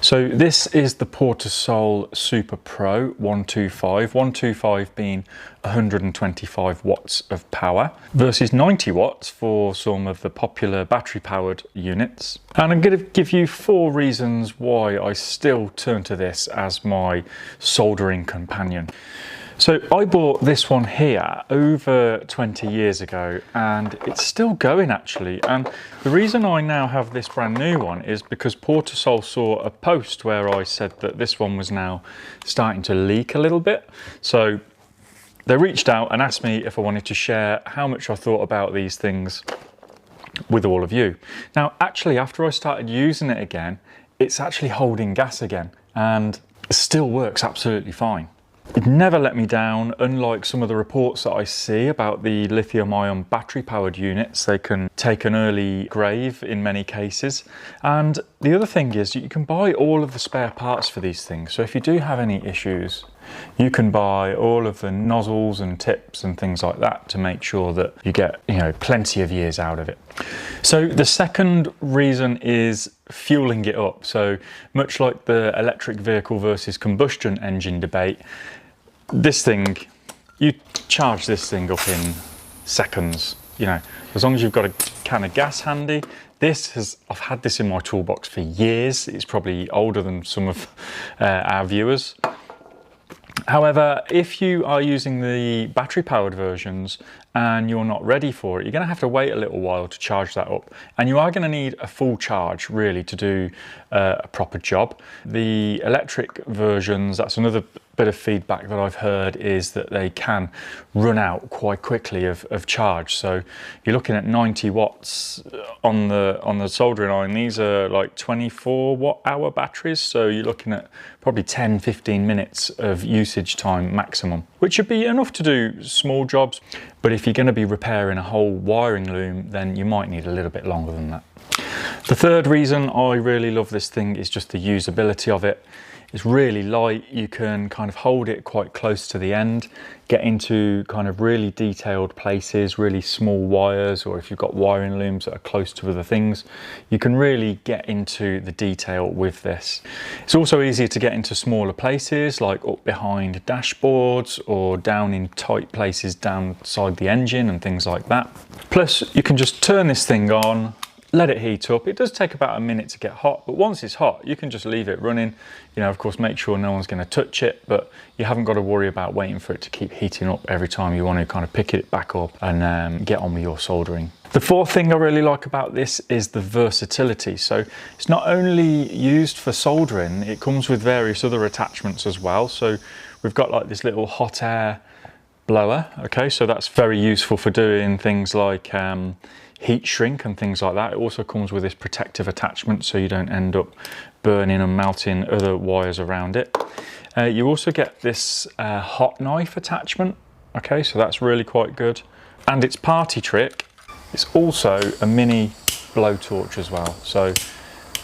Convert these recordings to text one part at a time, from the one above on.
So this is the Portasol Super Pro 125, 125 being 125 watts of power versus 90 watts for some of the popular battery powered units. And I'm going to give you 4 reasons why I still turn to this as my soldering companion. So I bought this one here over 20 years ago and it's still going actually. And the reason I now have this brand new one is because Portasol saw a post where I said that this one was now starting to leak a little bit. So they reached out and asked me if I wanted to share how much I thought about these things with all of you. Now, actually, after I started using it again, it's actually holding gas again and it still works absolutely fine. It never let me down, unlike some of the reports that I see about the lithium-ion battery-powered units. They can take an early grave in many cases. And the other thing is you can buy all of the spare parts for these things. So if you do have any issues, you can buy all of the nozzles and tips and things like that to make sure that you get, plenty of years out of it. So the second reason is fueling it up. So much like the electric vehicle versus combustion engine debate, this thing, you charge this thing up in seconds, as long as you've got a can of gas handy. I've had this in my toolbox for years. It's probably older than some of our viewers. However, if you are using the battery powered versions and you're not ready for it, you're going to have to wait a little while to charge that up. And you are going to need a full charge really to do a proper job. The electric versions, that's another bit of feedback that I've heard, is that they can run out quite quickly of charge. So you're looking at 90 watts on the soldering iron. These are like 24 watt hour batteries. So you're looking at probably 10-15 minutes of usage time maximum, which should be enough to do small jobs. But if you're going to be repairing a whole wiring loom, then you might need a little bit longer than that. The third reason I really love this thing is just the usability of it. It's really light. You can kind of hold it quite close to the end, get into kind of really detailed places, really small wires, or if you've got wiring looms that are close to other things, you can really get into the detail with this. It's also easier to get into smaller places, like up behind dashboards or down in tight places downside the engine and things like that. Plus, you can just turn this thing on, let it heat up. It does take about a minute to get hot, but once it's hot, you can just leave it running. Of course, make sure no one's going to touch it, but you haven't got to worry about waiting for it to keep heating up every time you want to kind of pick it back up and get on with your soldering. The fourth thing I really like about this is the versatility. So it's not only used for soldering, it comes with various other attachments as well. So we've got like this little hot air blower. Okay, so that's very useful for doing things like heat shrink and things like that. It also comes with this protective attachment so you don't end up burning and melting other wires around it. You also get this hot knife attachment. Okay, so that's really quite good. And its party trick, it's also a mini blowtorch as well. So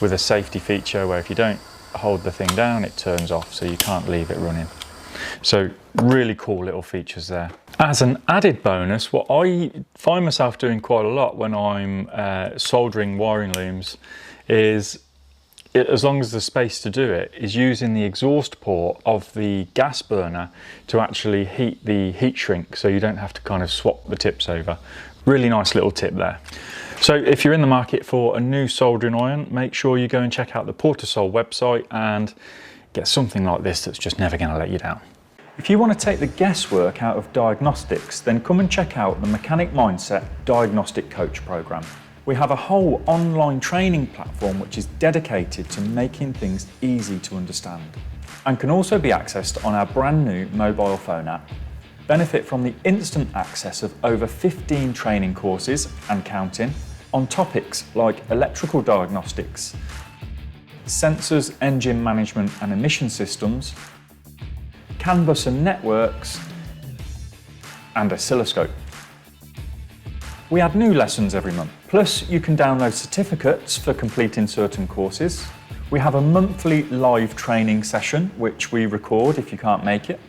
with a safety feature where if you don't hold the thing down, it turns off, so you can't leave it running. So really cool little features there. As an added bonus, what I find myself doing quite a lot when I'm soldering wiring looms is, as long as there's space to do it, is using the exhaust port of the gas burner to actually heat the heat shrink, so you don't have to kind of swap the tips over. Really nice little tip there. So if you're in the market for a new soldering iron, make sure you go and check out the Portasol website and get something like this that's just never going to let you down. If you want to take the guesswork out of diagnostics, then come and check out the Mechanic Mindset Diagnostic Coach program. We have a whole online training platform which is dedicated to making things easy to understand and can also be accessed on our brand new mobile phone app. Benefit from the instant access of over 15 training courses and counting on topics like electrical diagnostics, sensors, engine management and emission systems, CAN bus and networks, and oscilloscope. We add new lessons every month. Plus, you can download certificates for completing certain courses. We have a monthly live training session, which we record if you can't make it,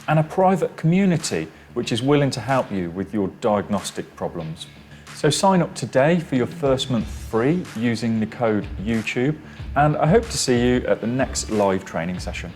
and a private community, which is willing to help you with your diagnostic problems. So sign up today for your first month free using the code YouTube, and I hope to see you at the next live training session.